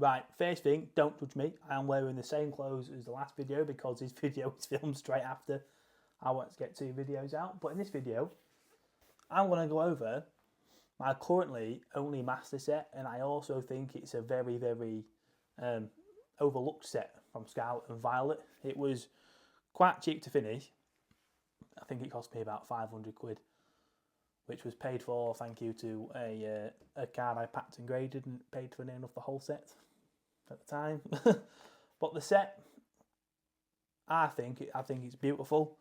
Right, first thing, don't judge me. I am wearing the same clothes as the last video because this video is filmed straight after I want to get 2 videos out. But in this video, I'm going to go over my currently only master set, and I also think it's a very, very overlooked set from Scarlet and Violet. It was quite cheap to finish. I think it cost me about 500 quid, which was paid for, thank you to a card I packed and graded and paid for near enough the whole set at the time. But the set, I think it's beautiful.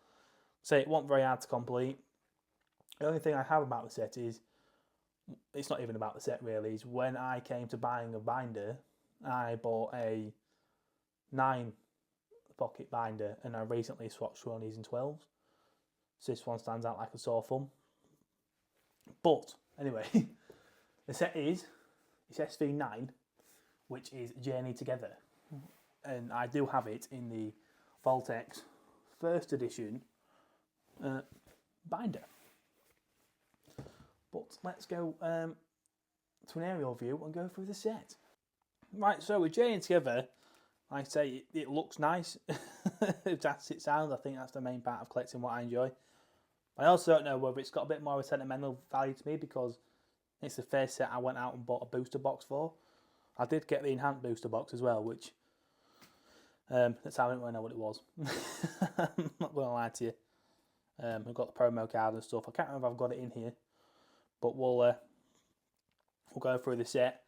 So it wasn't very hard to complete. The only thing I have about the set is, it's not even about the set really, is when I came to buying a binder, I bought a 9 pocket binder and I recently swatched 20s and 12s. So this one stands out like a sore thumb. But anyway, the set it's SV9, which is Journey Together. And I do have it in the Voltex first edition binder. But let's go to an aerial view and go through the set. Right, so with Journey Together, like I say, it looks nice. If that's it sounds, I think that's the main part of collecting what I enjoy. I also don't know whether it's got a bit more of a sentimental value to me because it's the first set I went out and bought a booster box for. I did get the enhanced booster box as well, which that's how I didn't really know what it was. I'm not going to lie to you. I've got the promo card and stuff. I can't remember if I've got it in here, but we'll go through the set.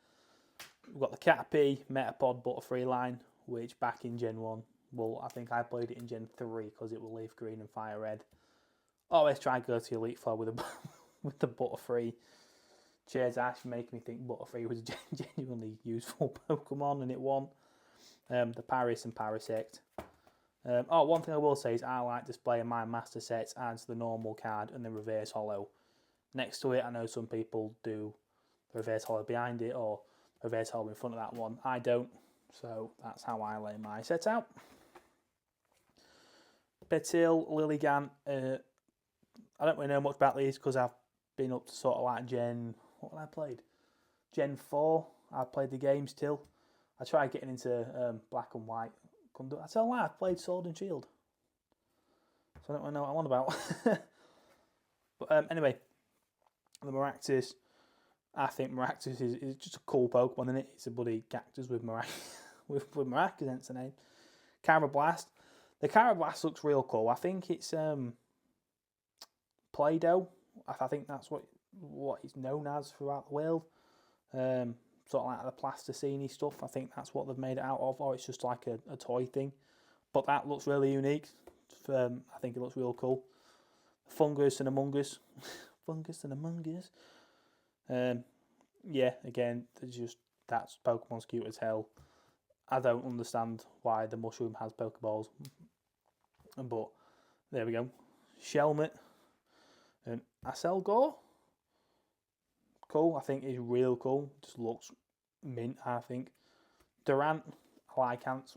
We've got the Caterpie Metapod Butterfree line, which back in Gen 1, well, I think I played it in Gen 3 because it was Leaf Green and Fire Red. Always try and go to Elite Four with the Butterfree. Cheers Ash for making me think Butterfree was a genuinely useful Pokemon, and it won. The Paris and Parasect. One thing I will say is I like displaying my master sets as the normal card and the reverse holo. Next to it, I know some people do the reverse holo behind it or reverse holo in front of that one. I don't, so that's how I lay my set out. Petil, Lilligant, I don't really know much about these because I've been up to sort of like what have I played? Gen 4, I've played the game still. I tried getting into Black and White. Couldn't do it. I tell you why, I've played Sword and Shield. So I don't really know what I'm on about. But anyway, the Maractus. I think Maractus is just a cool Pokemon, isn't it? It's a bloody cactus with Maractus, hence the name. Carablast. The Carablast looks real cool. I think it's Play-Doh. I think that's what it's known as throughout the world. Sort of like the plasticine stuff. I think that's what they've made it out of, or it's just like a toy thing. But that looks really unique. I think it looks real cool. Fungus and Among Us. Fungus and Among Us. Yeah, again, that's Pokemon's cute as hell. I don't understand why the mushroom has Pokeballs. But there we go. Shelmet and Aselgor. Cool, I think is real cool. Just looks mint, I think. Durant, I like ants.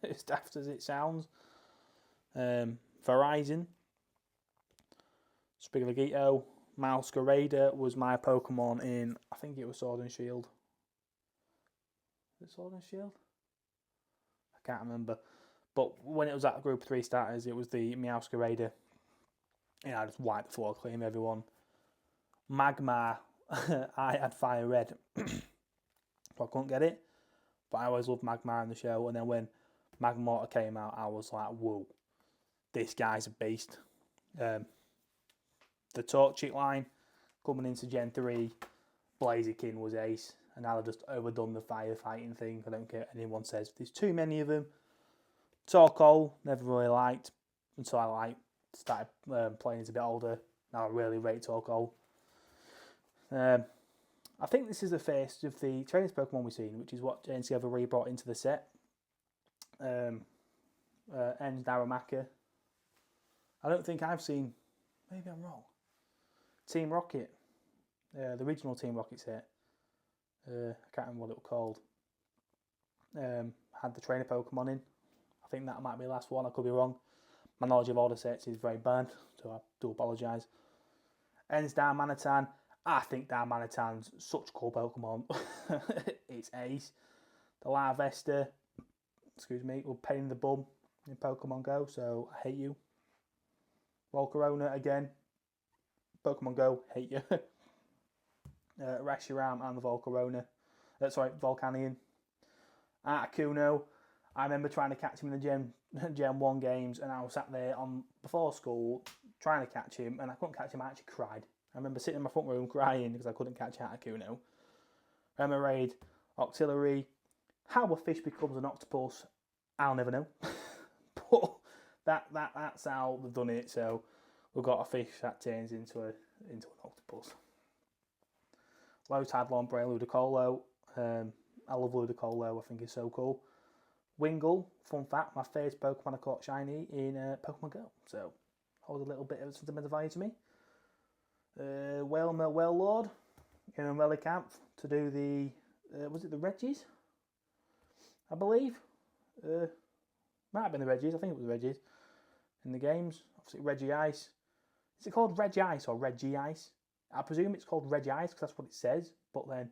As daft as it sounds. Verizon. Sprigalito. Masquerader was my Pokemon in, I think it was Sword and Shield. Is it Sword and Shield? I can't remember. But when it was at Group 3 starters, it was the Meowscarader. I just wiped the floor clean, everyone. Magmar, I had Fire Red. So I couldn't get it. But I always loved Magmar in the show. And then when Magmortar came out, I was like, whoa, this guy's a beast. The Torchic line, coming into Gen 3, Blaziken was ace. And now they've just overdone the firefighting thing. I don't care what anyone says. There's too many of them. Torkoal, never really liked. Until I started playing as a bit older. Now I really rate Torkoal. I think this is the first of the trainers Pokemon we've seen, which is what Journey Together re-brought into the set. Ends Darumaka. I don't think I've seen, maybe I'm wrong, Team Rocket. The original Team Rocket set. I can't remember what it was called. Had the trainer Pokemon in. I think that might be the last one, I could be wrong. My knowledge of all the sets is very bad, so I do apologise. Ends Darmanitan. I think Darmanitan's such a cool Pokemon. It's ace. The Larvesta, excuse me, will pain in the bum in Pokemon Go, so I hate you. Volcarona again, Pokemon Go, hate you. Reshiram and the Volcarona. Volcanion. Articuno, I remember trying to catch him in the Gen 1 games, and I was sat there before school trying to catch him, and I couldn't catch him. I actually cried. I remember sitting in my front room crying because I couldn't catch Articuno. Remoraid, Octillery. How a fish becomes an octopus, I'll never know. But that's how they've done it. So we've got a fish that turns into an octopus. Lotadlon, Bray, Ludicolo. I love Ludicolo. I think it's so cool. Wingull, fun fact, my first Pokemon I caught shiny in Pokemon Go. So holds a little bit of sentimental value to me. Whalmer, Wellord in a Relicanth to do the was it the Regis? I believe. Might have been the Regis. I think it was the Regis in the games. Obviously, Reggie Ice. Is it called Reggie Ice or Reggie Ice? I presume it's called Reggie Ice because that's what it says. But then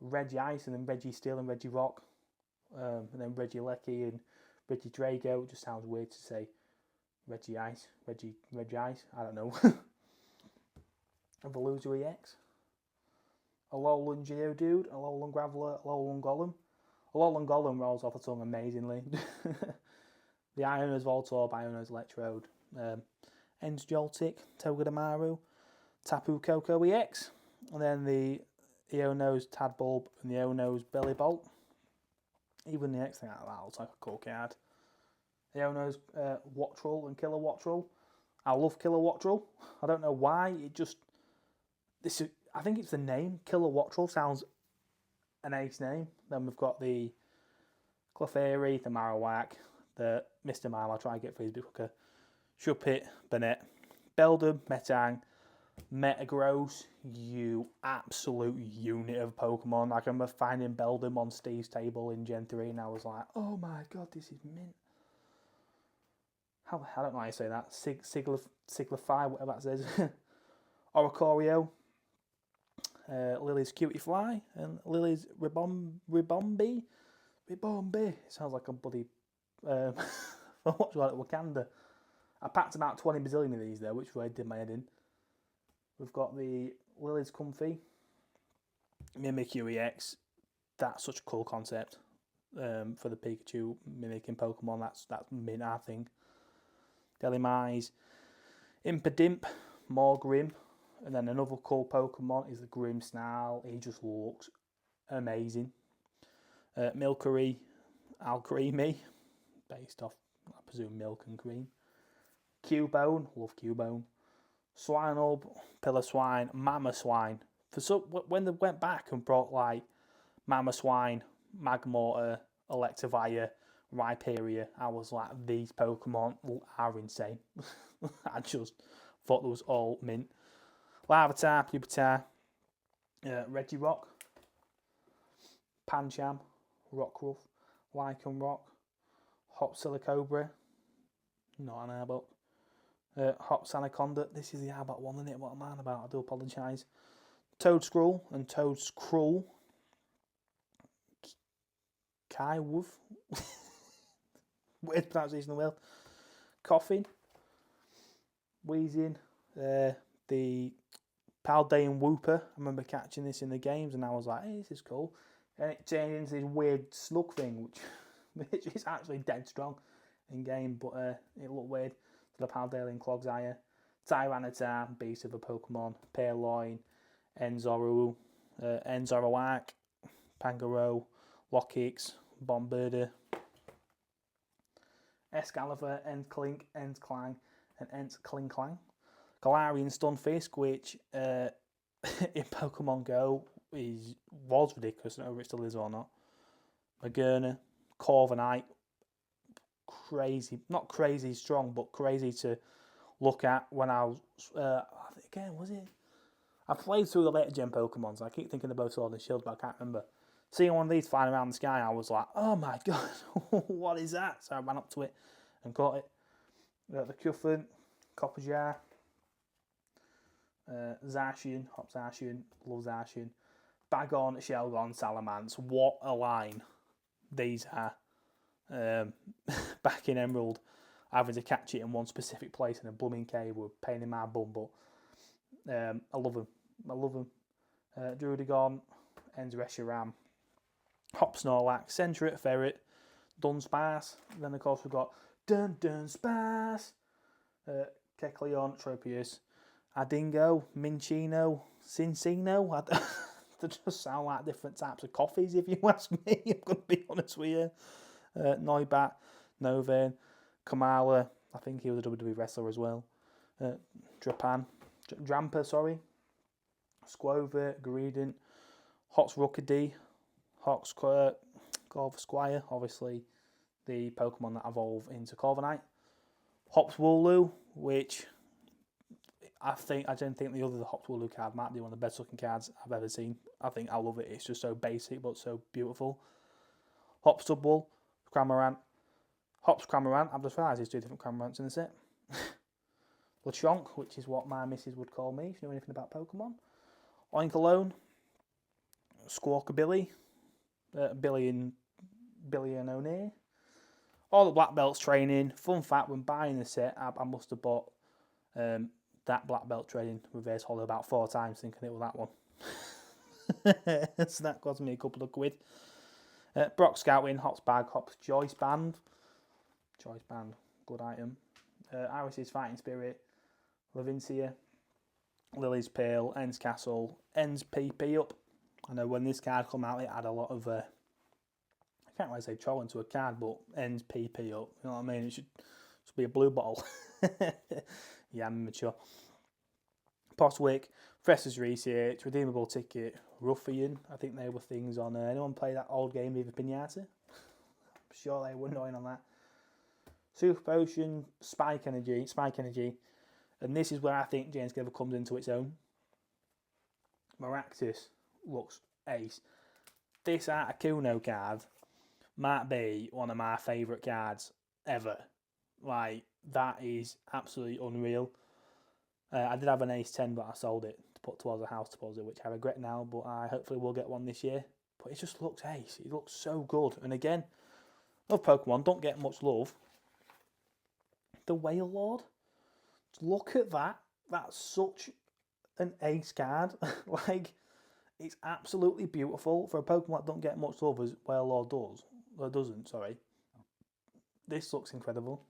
Reggie Ice and then Reggie Steel and Reggie Rock, and then Reggie Lecky and Reggie Drago. It just sounds weird to say Reggie Ice, Reggie Ice. I don't know. Veluza EX. Alolan Geodude, Alolan Graveler, Alolan Golem. Alolan Golem rolls off the tongue amazingly. The Ionos Voltorb, Ionos Electrode, Ents Joltik, Togedemaru, Tapu Koko EX, and then the Eonos Tadbulb and the Eonos Bellibolt. Even the next thing like that looks like a cool card. Eonos Wattrel and Killer Wattrel. I love Killer Wattrel. I don't know why. I think it's the name. Killer Wattrel sounds an ace name. Then we've got the Clefairy, the Marowak, the Mr. Mime. I'll try and get for his bit quicker. Shuppet, Bennett, Beldum, Metang, Metagross, you absolute unit of Pokemon. I remember finding Beldum on Steve's table in Gen 3 and I was like, oh my god, this is mint. I don't know how you say that. Siglify, whatever that says. Oricorio, Lily's Cutie Fly, and Lily's Ribombi. It sounds like a bloody what do you call it, Wakanda. I packed about 20 bazillion of these there, which really did my head in. We've got the Lily's Comfy, Mimikyu EX. That's such a cool concept for the Pikachu mimicking Pokemon. That's mint, I think. Delimais, Impidimp, Morgrim, and then another cool Pokemon is the Grimmsnarl. He just looks amazing. Milcery, Alcremie, based off, I presume, milk and cream. Cubone, love Cubone. Swinub, Piloswine, Mamoswine. When they went back and brought like Mamoswine, Magmortar, Electivire, Rhyperior, I was like, these Pokemon are insane. I just thought they was all mint. Larvitar, Pupitar, Regirock, Pancham, Rockruff, Lycanroc, Hop Silicobra, not an Arbok. Hop Sanaconda, this is the Arbok one, isn't it? What am I on about? I do apologise. Toadscruel and Toadscruel. Kaiwoof. Weird pronunciation in the world. Coffin. Wheezing. The Paldean Whooper. I remember catching this in the games and I was like, hey, this is cool. And it changed into this weird slug thing, which is actually dead strong in game, but it looked weird. The Paldean Clogsire, Tyranitar, beast of a Pokemon, Purloin, Enzoroark, Pangoro, Lockix, Bombirdier, Excalibur, Entclink, Entclang, and Entclinklang. Galarian Stunfisk, which in Pokemon Go was ridiculous. I don't know if it still is or not. Magerna, Corviknight, crazy, not crazy strong, but crazy to look at when I was, again, was it? I played through the later gen Pokemon, so I keep thinking about Sword and Shield, but I can't remember. Seeing one of these flying around the sky, I was like, oh my god, what is that? So I ran up to it and caught it. The Cuffin, Copperjar, Zacian, Hop Zacian, love Zacian, Bagon, Shelgon, Salamence. What a line. these are. Back in Emerald, having to catch it in one specific place in a blooming cave were a pain in my bum, but I love them. I love them. Drudigon, Reshiram, Hop Snorlax, Centret, Ferret, Dunsparce. Then, of course, we've got Dunsparce, Kecleon, Tropius, Adingo, Minccino, Cincino. They just sound like different types of coffees, if you ask me. I'm going to be honest with you. Noibat, Novain, Kamala. I think he was a WWE wrestler as well. Drampa, sorry. Squover, Greedent, Hox Rookidee, Hox Corvisquire, obviously the Pokemon that evolve into Corviknight. Hops Wooloo, which I don't think the other Hops Wooloo card might be one of the best looking cards I've ever seen. I think I love it. It's just so basic but so beautiful. Hops Subwool, Cramorant. Hops Cramorant, I've just realised there's 2 different Cramorants in the set. Lechonk, which is what my missus would call me if you know anything about Pokemon. Oinkologne, Squawkabilly, Billy and O'Neill. All the black belts training. Fun fact, when buying the set, I must have bought that black belt training reverse holo about 4 times thinking it was that one. So that cost me a couple of quid. Brock Scouting, Hops Bag, Hops Joyce Band. Joyce Band, good item. Iris's Fighting Spirit, Levincia, Lily's Pale, Ends Castle, Ends PP up. I know when this card come out, it had a lot of, I can't really say troll into a card, but Ends PP up. You know what I mean? It should be a blue bottle. Yeah, I'm immature. Postwick, Professor's Research, Redeemable Ticket, Ruffian. I think they were things on. Anyone play that old game, Viva Pinata? I'm sure they were annoying on that. Super Potion, Spike Energy. And this is where I think James Giver comes into its own. Maractus looks ace. This Articuno card might be one of my favourite cards ever. Like, that is absolutely unreal. I did have an Ace 10, but I sold it to put towards a house deposit, which I regret now, but I hopefully will get one this year. But it just looks ace. It looks so good. And again, love Pokemon, don't get much love. The Whale Lord. Look at that. That's such an ace card. Like, it's absolutely beautiful for a Pokemon that don't get much love as Whale Lord does. Or doesn't, sorry. This looks incredible.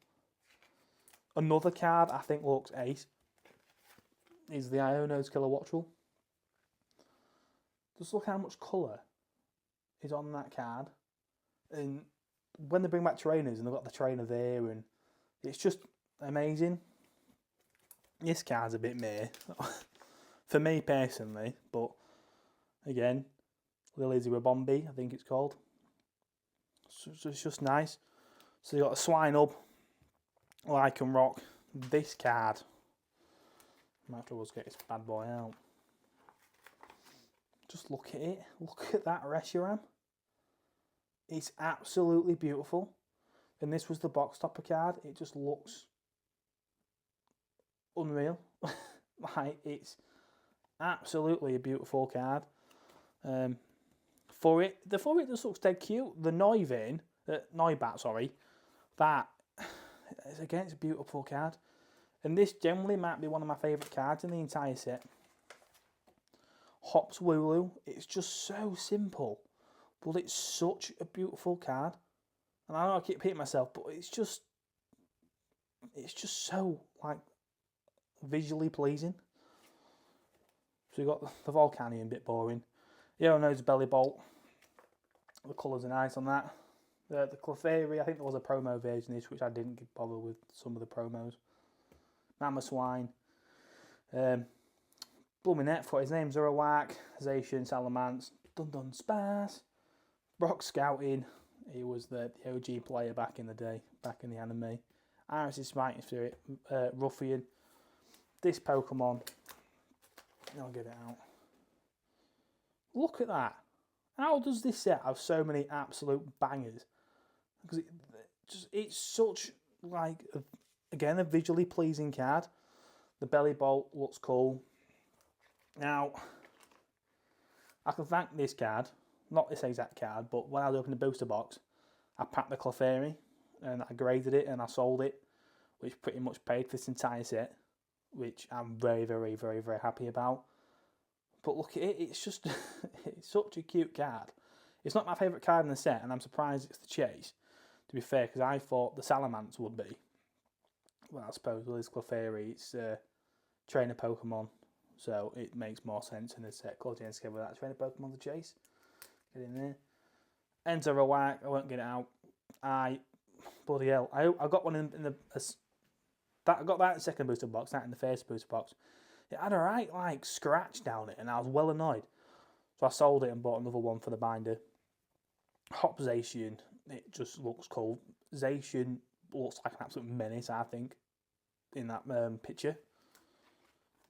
Another card I think looks ace is the Iono's Kilowattrel. Just look how much colour is on that card. And when they bring back trainers and they've got the trainer there, and it's just amazing. This card's a bit meh for me personally, but again, Lily's Ribombee, I think it's called. So it's just nice. So you've got a Swinub, Lycanroc. This card, might have to get this bad boy out. Just look at it. Look at that Reshiram. It's absolutely beautiful. And this was the box topper card. It just looks unreal. Like, it's absolutely a beautiful card. The Furret just looks dead cute. The Noibat, sorry. That is, again, it's a beautiful card. And this generally might be one of my favourite cards in the entire set. Hops Wooloo. It's just so simple, but it's such a beautiful card. And I know I keep repeating myself, but it's just so, like, visually pleasing. So you've got the Volcanion, bit boring. Yellow Nose Belly Bolt. The colours are nice on that. The Clefairy, I think there was a promo version of this, which I didn't bother with some of the promos. Mamoswine. Bloominette, for his name, Zoroark, Zacian, Salamence, Dunsparce, Brock Scouting. He was the OG player back in the day, back in the anime. Iris's Fighting Spirit, Ruffian. This Pokemon, I'll get it out. Look at that. How does this set have so many absolute bangers? Because it's such, like, again, a visually pleasing card. The Belly Bolt looks cool. Now, I can thank this card, not this exact card, but when I was opening the booster box, I packed the Clefairy and I graded it and I sold it, which pretty much paid for this entire set, which I'm very, very, very, very happy about. But look at it, it's just, it's such a cute card. It's not my favourite card in the set, and I'm surprised it's the Chase, to be fair, because I thought the Salamence would be. Well, I suppose with his Clefairy, it's trainer Pokemon, so it makes more sense in this set. Closing together with that trainer Pokemon to Chase. Get in there. Enter a whack, I won't get it out. Bloody hell. I got one in the... I got that in the second booster box, that in the first booster box. It had a right, like, scratch down it, and I was well annoyed. So I sold it and bought another one for the binder. Hop Zacian, it just looks cool. Zacian looks like an absolute menace, I think, in that picture.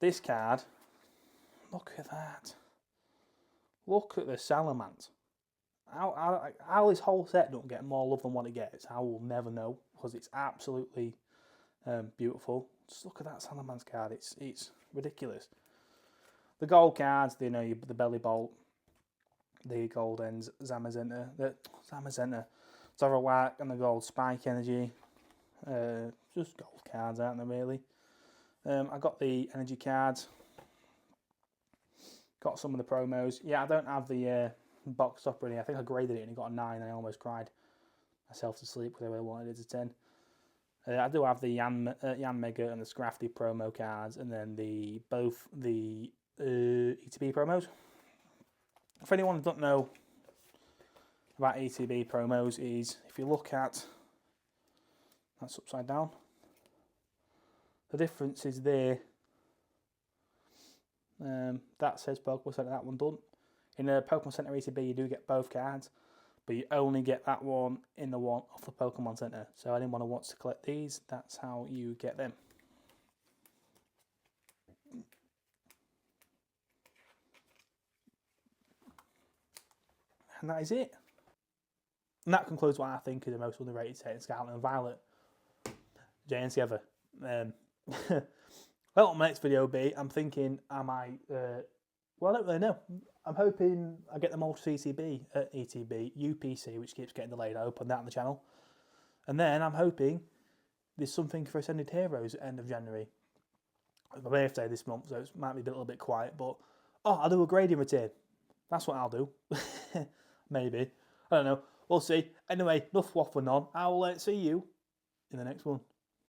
This card, look at that. Look at the Salamence. How this whole set don't get more love than what it gets, I will never know, because it's absolutely beautiful. Just look at that Salamence card, it's ridiculous. The gold cards, the Belly Bolt, the Golden Zamazenta, Zoroark, and the gold Spike Energy. Just gold cards, aren't they, really? I got the energy cards. Got some of the promos. Yeah, I don't have the box up really. I think I graded it and it got a 9 and I almost cried myself to sleep because I really wanted it to 10. I do have the Yan Mega and the Scrafty promo cards, and then both the ETB promos. For anyone who doesn't know about ETB promos, is if you look at, that's upside down, the difference is there. That says Pokemon Center, that one done. In a Pokemon Center ETB, you do get both cards, but you only get that one in the one off the Pokemon Center. So anyone who wants to collect these, that's how you get them. And that is it. And that concludes what I think is the most underrated set in Scarlet and Violet. JN together. Well, my next video will be, I'm thinking I might, well, I don't really know. I'm hoping I get them all to ETB, UPC, which keeps getting delayed. I open that on the channel. And then I'm hoping there's something for Ascended Heroes at the end of January. It's my birthday this month, so it might be a little bit quiet, but, I'll do a grading return. That's what I'll do. Maybe. I don't know. We'll see. Anyway, enough waffling on. I'll see you in the next one.